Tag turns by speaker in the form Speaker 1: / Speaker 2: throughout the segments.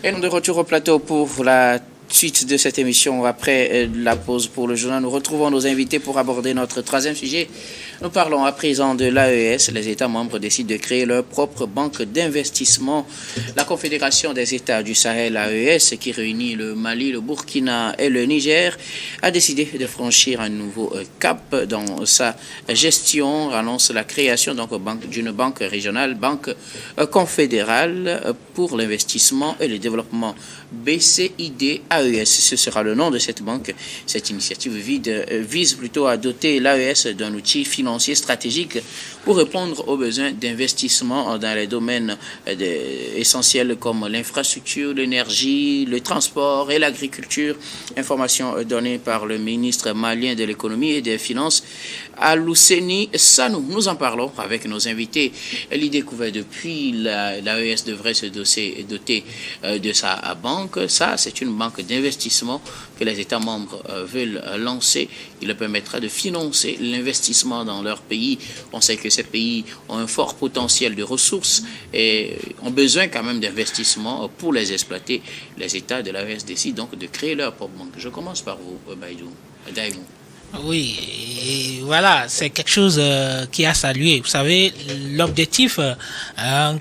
Speaker 1: Et de retour au plateau pour la suite de cette émission. Après la pause pour le journal, nous retrouvons nos invités pour aborder notre troisième sujet. Nous parlons à présent de l'AES. Les États membres décident de créer leur propre banque d'investissement. La Confédération des États du Sahel, AES, qui réunit le Mali, le Burkina et le Niger, a décidé de franchir un nouveau cap dans sa gestion, annonce la création d'une banque régionale, banque confédérale pour l'investissement et le développement, BCID AES. Ce sera le nom de cette banque. Cette initiative vise plutôt à doter l'AES d'un outil financier stratégique pour répondre aux besoins d'investissement dans les domaines essentiels comme l'infrastructure, l'énergie, le transport et l'agriculture. Information donnée par le ministre malien de l'économie et des finances, Alouseni Sanou. Nous en parlons avec nos invités. L'idée couverte depuis, l'AES devrait se doter de sa banque. Ça, c'est une banque d'investissement que les États membres veulent lancer. Il leur permettra de financer l'investissement dans leur pays. On sait que ces pays ont un fort potentiel de ressources et ont besoin quand même d'investissement pour les exploiter. Les États de l'AES décident donc de créer leur propre banque. Je commence par vous, Daïmou.
Speaker 2: Oui, et voilà, c'est quelque chose qui a salué. Vous savez, l'objectif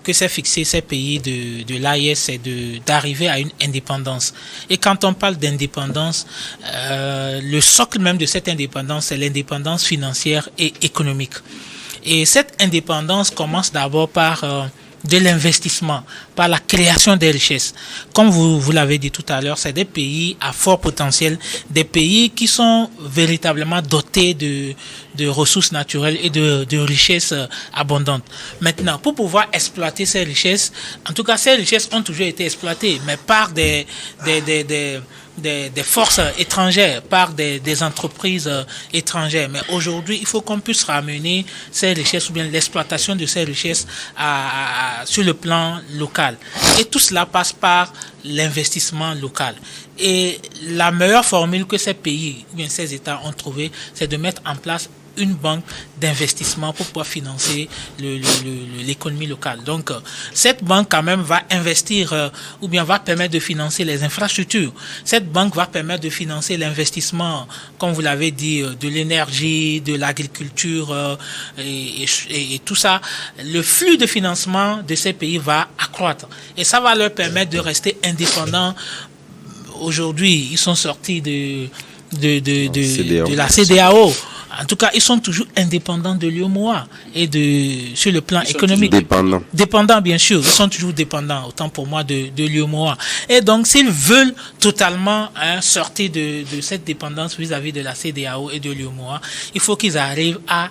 Speaker 2: que s'est fixé ces pays de l'AES, c'est d'arriver à une indépendance. Et quand on parle d'indépendance, le socle même de cette indépendance, c'est l'indépendance financière et économique. Et cette indépendance commence d'abord par de l'investissement, par la création des richesses. Comme vous l'avez dit tout à l'heure, c'est des pays à fort potentiel, des pays qui sont véritablement dotés de ressources naturelles et de richesses abondantes. Maintenant, pour pouvoir exploiter ces richesses, en tout cas, ces richesses ont toujours été exploitées, mais par des forces étrangères, par des entreprises étrangères. Mais aujourd'hui, il faut qu'on puisse ramener ces richesses ou bien l'exploitation de ces richesses sur le plan local. Et tout cela passe par l'investissement local. Et la meilleure formule que ces pays ou bien ces États ont trouvée, c'est de mettre en place une banque d'investissement pour pouvoir financer l'économie locale. Donc, cette banque quand même va investir ou bien va permettre de financer les infrastructures. Cette banque va permettre de financer l'investissement, comme vous l'avez dit, de l'énergie, de l'agriculture et tout ça. Le flux de financement de ces pays va accroître et ça va leur permettre de rester indépendants. Aujourd'hui, ils sont sortis de la CEDEAO. En tout cas, ils sont toujours indépendants de l'UEMOA et sur le plan économique. Dépendants, bien sûr. Ils sont toujours dépendants, autant pour moi, de l'UEMOA. Et donc, s'ils veulent totalement sortir de cette dépendance vis-à-vis de la CEDEAO et de l'UEMOA, il faut qu'ils arrivent à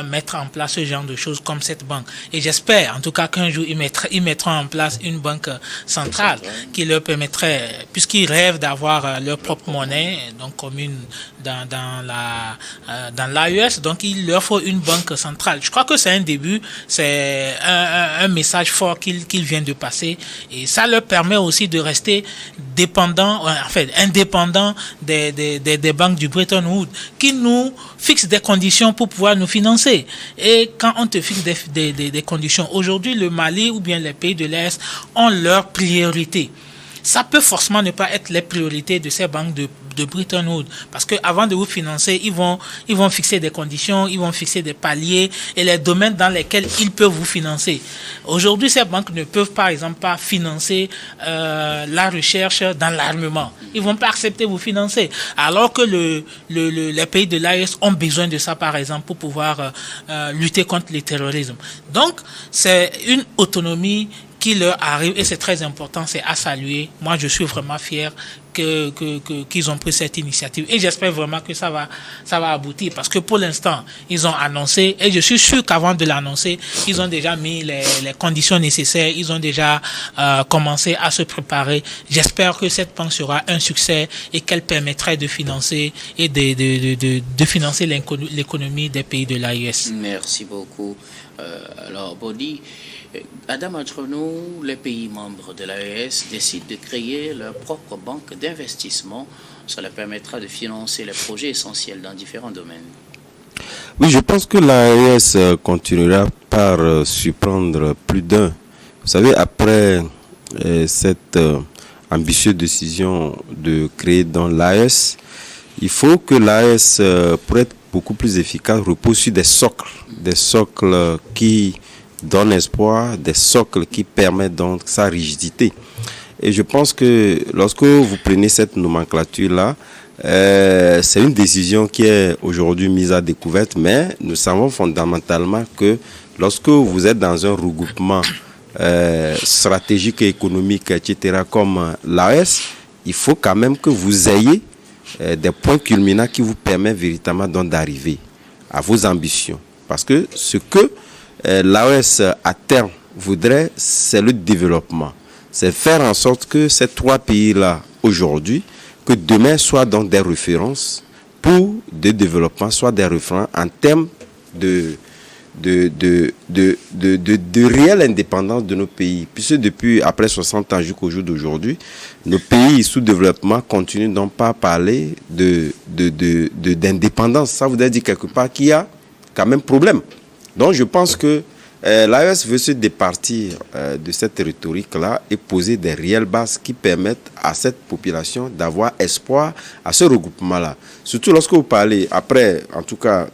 Speaker 2: mettre en place ce genre de choses comme cette banque. Et j'espère, en tout cas, qu'un jour, ils mettront en place une banque centrale qui leur permettrait, puisqu'ils rêvent d'avoir leur propre monnaie, donc commune dans l'AES, donc il leur faut une banque centrale. Je crois que c'est un début, c'est un message fort qu'il vient de passer et ça leur permet aussi de rester indépendants des banques du Bretton Woods qui nous fixent des conditions pour pouvoir nous financer. Et quand on te fixe des conditions, aujourd'hui le Mali ou bien les pays de l'Est ont leurs priorités. Ça peut forcément ne pas être les priorités de ces banques de Bretton Woods. Parce que avant de vous financer, ils vont fixer des conditions, ils vont fixer des paliers et les domaines dans lesquels ils peuvent vous financer. Aujourd'hui, ces banques ne peuvent par exemple pas financer la recherche dans l'armement. Ils vont pas accepter de vous financer. Alors que les pays de l'AES ont besoin de ça par exemple pour pouvoir lutter contre le terrorisme. Donc, c'est une autonomie qui leur arrive et c'est très important, c'est à saluer. Moi, je suis vraiment fier qu'ils ont pris cette initiative et j'espère vraiment que ça va aboutir parce que pour l'instant, ils ont annoncé et je suis sûr qu'avant de l'annoncer, ils ont déjà mis les conditions nécessaires, ils ont déjà commencé à se préparer. J'espère que cette banque sera un succès et qu'elle permettrait de financer et de financer l'économie des pays de l'AES.
Speaker 1: Merci beaucoup. Alors, Bodi, Adam, entre nous, les pays membres de l'AES décident de créer leur propre banque d'investissement. Cela permettra de financer les projets essentiels dans différents domaines.
Speaker 3: Oui, je pense que l'AES continuera par surprendre plus d'un. Vous savez, après cette ambitieuse décision de créer dans l'AES, il faut que l'AES, pour être beaucoup plus efficace, repose sur des socles qui donnent espoir, des socles qui permettent donc sa rigidité. Et je pense que lorsque vous prenez cette nomenclature-là, c'est une décision qui est aujourd'hui mise à découverte, mais nous savons fondamentalement que lorsque vous êtes dans un regroupement stratégique et économique, etc., comme l'AES, il faut quand même que vous ayez des points culminants qui vous permettent véritablement donc d'arriver à vos ambitions. Parce que ce que l'AES à terme voudrait, c'est le développement. C'est faire en sorte que ces trois pays-là, aujourd'hui, que demain soient donc des références pour le développement, soit des références en termes de réelle indépendance de nos pays. Puisque depuis, après 60 ans jusqu'au jour d'aujourd'hui, nos pays sous développement continuent donc pas à parler d'indépendance. Ça voudrait dire quelque part qu'il y a quand même problème. Donc je pense que l'AES veut se départir de cette rhétorique-là et poser des réelles bases qui permettent à cette population d'avoir espoir à ce regroupement-là. Surtout lorsque vous parlez, après, en tout cas,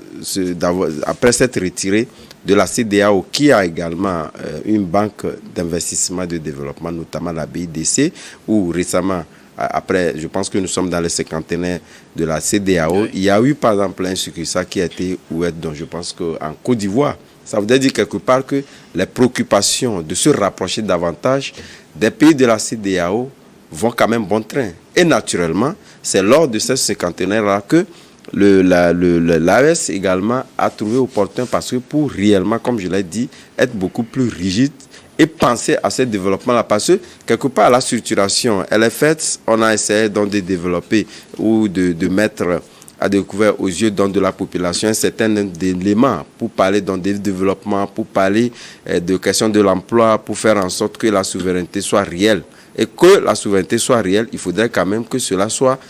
Speaker 3: après s'être retiré de la CEDEAO, qui a également une banque d'investissement de développement, notamment la BIDC, où récemment, après, je pense que nous sommes dans le cinquantenaire de la CEDEAO, il y a eu par exemple un succursale qui a été ouvert, donc je pense qu'en Côte d'Ivoire. Ça veut dire quelque part que les préoccupations de se rapprocher davantage des pays de la CEDEAO vont quand même bon train. Et naturellement, c'est lors de ce cinquantenaire-là que l'AES également a trouvé opportun, parce que pour réellement, comme je l'ai dit, être beaucoup plus rigide et penser à ce développement-là. Parce que quelque part, la structuration, elle est faite, on a essayé donc de développer ou de mettre a découvert aux yeux de la population un certain nombre d'éléments pour parler des développement, pour parler de questions de l'emploi, pour faire en sorte que la souveraineté soit réelle. Et que la souveraineté soit réelle, il faudrait quand même que cela soit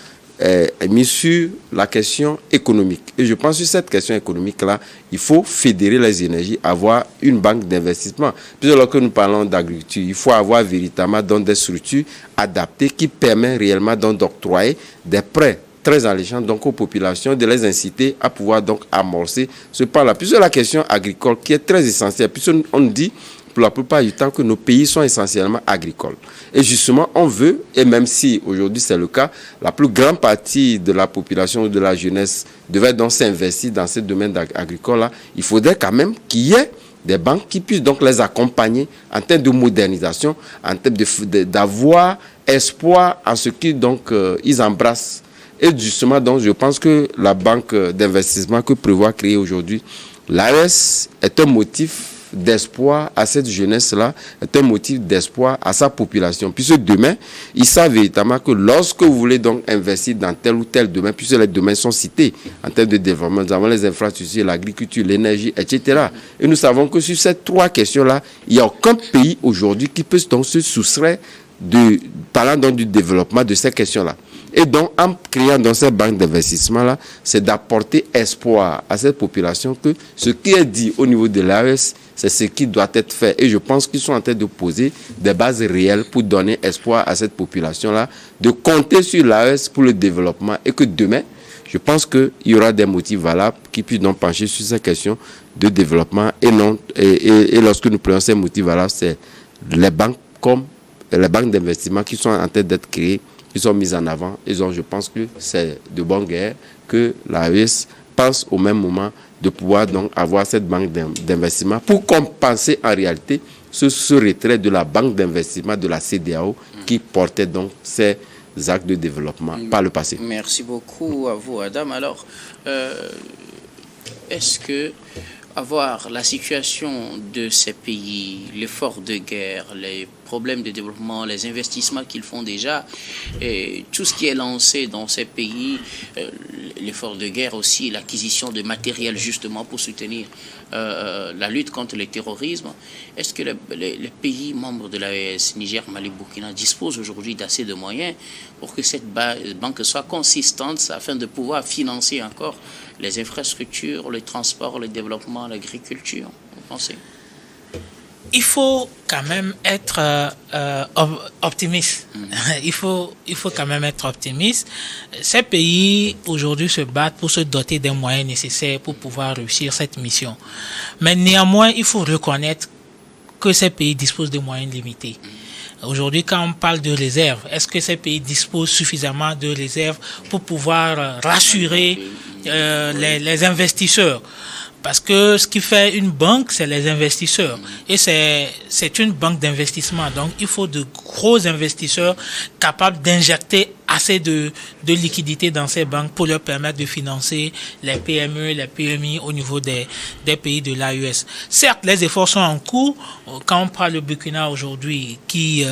Speaker 3: mis sur la question économique. Et je pense que sur cette question économique-là, il faut fédérer les énergies, avoir une banque d'investissement. Puis lorsque nous parlons d'agriculture, il faut avoir véritablement des structures adaptées qui permettent réellement d'octroyer des prêts très alléchant donc aux populations, de les inciter à pouvoir donc amorcer ce pas-là. Puisque la question agricole qui est très essentielle, puisqu'on dit pour la plupart du temps que nos pays sont essentiellement agricoles. Et justement, on veut, et même si aujourd'hui c'est le cas, la plus grande partie de la population ou de la jeunesse devait donc s'investir dans ce domaine agricole-là, il faudrait quand même qu'il y ait des banques qui puissent donc les accompagner en termes de modernisation, en termes d'avoir espoir à ce qu'ils donc ils embrassent. Et justement, donc, je pense que la banque d'investissement que prévoit créer aujourd'hui, l'AES est un motif d'espoir à cette jeunesse-là, est un motif d'espoir à sa population. Puisque demain, ils savent véritablement que lorsque vous voulez donc investir dans tel ou tel domaine, puisque les domaines sont cités en termes de développement, nous avons les infrastructures, l'agriculture, l'énergie, etc. Et nous savons que sur ces trois questions-là, il n'y a aucun pays aujourd'hui qui peut donc se soustraire parlant donc du développement de ces questions-là. Et donc, en créant dans cette banque d'investissement-là, c'est d'apporter espoir à cette population que ce qui est dit au niveau de l'AES, c'est ce qui doit être fait. Et je pense qu'ils sont en train de poser des bases réelles pour donner espoir à cette population-là, de compter sur l'AES pour le développement. Et que demain, je pense qu'il y aura des motifs valables qui puissent donc pencher sur ces questions de développement. Et lorsque nous prenons ces motifs valables, c'est les banques comme les banques d'investissement qui sont en train d'être créées, qui sont mises en avant. Et donc, je pense que c'est de bonne guerre que l'AES pense au même moment de pouvoir donc avoir cette banque d'investissement pour compenser en réalité ce retrait de la banque d'investissement de la CEDEAO qui portait donc ces actes de développement par le passé.
Speaker 1: Merci beaucoup à vous, Adam. Alors, est-ce que avoir la situation de ces pays, l'effort de guerre, les problèmes de développement, les investissements qu'ils font déjà, et tout ce qui est lancé dans ces pays, l'effort de guerre aussi, l'acquisition de matériel justement pour soutenir la lutte contre le terrorisme, est-ce que les pays membres de l'AES, Niger, Mali, Burkina, disposent aujourd'hui d'assez de moyens pour que cette banque soit consistante afin de pouvoir financer encore les infrastructures, le transport, le développement, l'agriculture, vous pensez?
Speaker 2: il faut quand même être optimiste. Il faut quand même être optimiste. Ces pays aujourd'hui se battent pour se doter des moyens nécessaires pour pouvoir réussir cette mission. Mais néanmoins, il faut reconnaître que ces pays disposent de moyens limités. Aujourd'hui, quand on parle de réserves, est-ce que ces pays disposent suffisamment de réserves pour pouvoir rassurer les investisseurs? Parce que ce qui fait une banque, c'est les investisseurs. Et c'est une banque d'investissement. Donc, il faut de gros investisseurs capables d'injecter assez de liquidités dans ces banques pour leur permettre de financer les PME, les PMI au niveau des pays de l'AES. Certes, les efforts sont en cours. Quand on parle de Burkina aujourd'hui, qui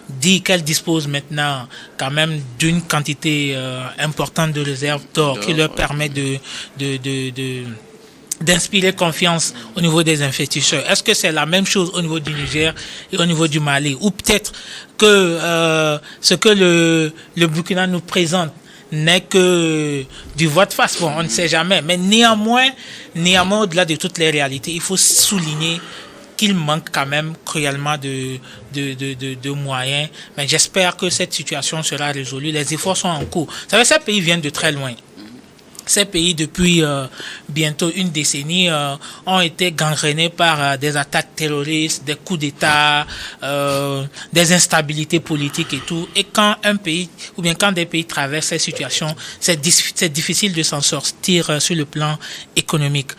Speaker 2: dit qu'elle dispose maintenant quand même d'une quantité importante de réserves d'or qui leur permet d'inspirer confiance au niveau des investisseurs. Est-ce que c'est la même chose au niveau du Niger et au niveau du Mali? Ou peut-être que ce que le Burkina nous présente n'est que du volte-face. Bon, on ne sait jamais. Mais néanmoins, au-delà de toutes les réalités, il faut souligner qu'il manque quand même cruellement de moyens. Mais j'espère que cette situation sera résolue. Les efforts sont en cours. Vous savez, ces pays viennent de très loin. Ces pays, depuis bientôt une décennie, ont été gangrénés par des attaques terroristes, des coups d'État, des instabilités politiques et tout. Et quand un pays, ou bien quand des pays traversent ces situations, c'est difficile de s'en sortir sur le plan économique.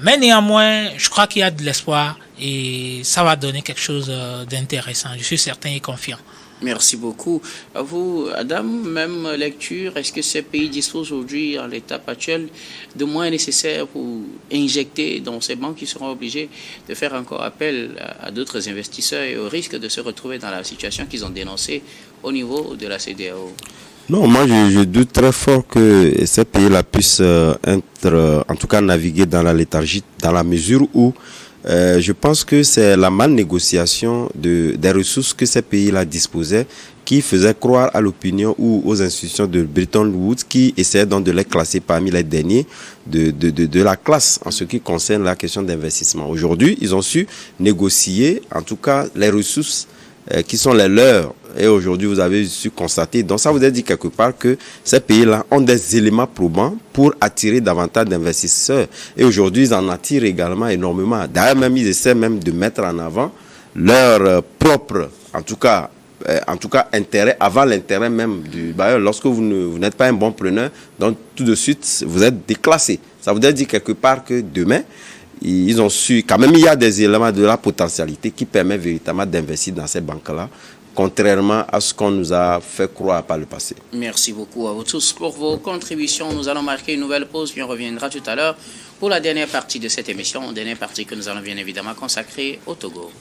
Speaker 2: Mais néanmoins, je crois qu'il y a de l'espoir et ça va donner quelque chose d'intéressant. Je suis certain et confiant.
Speaker 1: Merci beaucoup. À vous, Adam, même lecture, est-ce que ces pays disposent aujourd'hui, en l'étape actuelle, de moyens nécessaires pour injecter dans ces banques qui seront obligées de faire encore appel à d'autres investisseurs et au risque de se retrouver dans la situation qu'ils ont dénoncée au niveau de la CEDEAO?
Speaker 3: Non, moi je doute très fort que ces pays-là puissent être, en tout cas naviguer dans la léthargie, dans la mesure où je pense que c'est la mal-négociation des ressources que ces pays-là disposaient qui faisait croire à l'opinion ou aux institutions de Bretton Woods qui essayaient donc de les classer parmi les derniers de la classe en ce qui concerne la question d'investissement. Aujourd'hui, ils ont su négocier, en tout cas, les ressources qui sont les leurs. Et aujourd'hui, vous avez su constater, donc ça vous a dit quelque part que ces pays-là ont des éléments probants pour attirer davantage d'investisseurs. Et aujourd'hui, ils en attirent également énormément. D'ailleurs, même ils essaient même de mettre en avant leur propre, en tout cas intérêt, avant l'intérêt même du bailleur. Lorsque vous n'êtes pas un bon preneur, donc tout de suite, vous êtes déclassé. Ça vous a dit quelque part que demain, ils ont su, quand même, il y a des éléments de la potentialité qui permettent véritablement d'investir dans ces banques-là, contrairement à ce qu'on nous a fait croire par le passé.
Speaker 1: Merci beaucoup à vous tous pour vos contributions. Nous allons marquer une nouvelle pause, puis on reviendra tout à l'heure pour la dernière partie de cette émission, dernière partie que nous allons bien évidemment consacrer au Togo.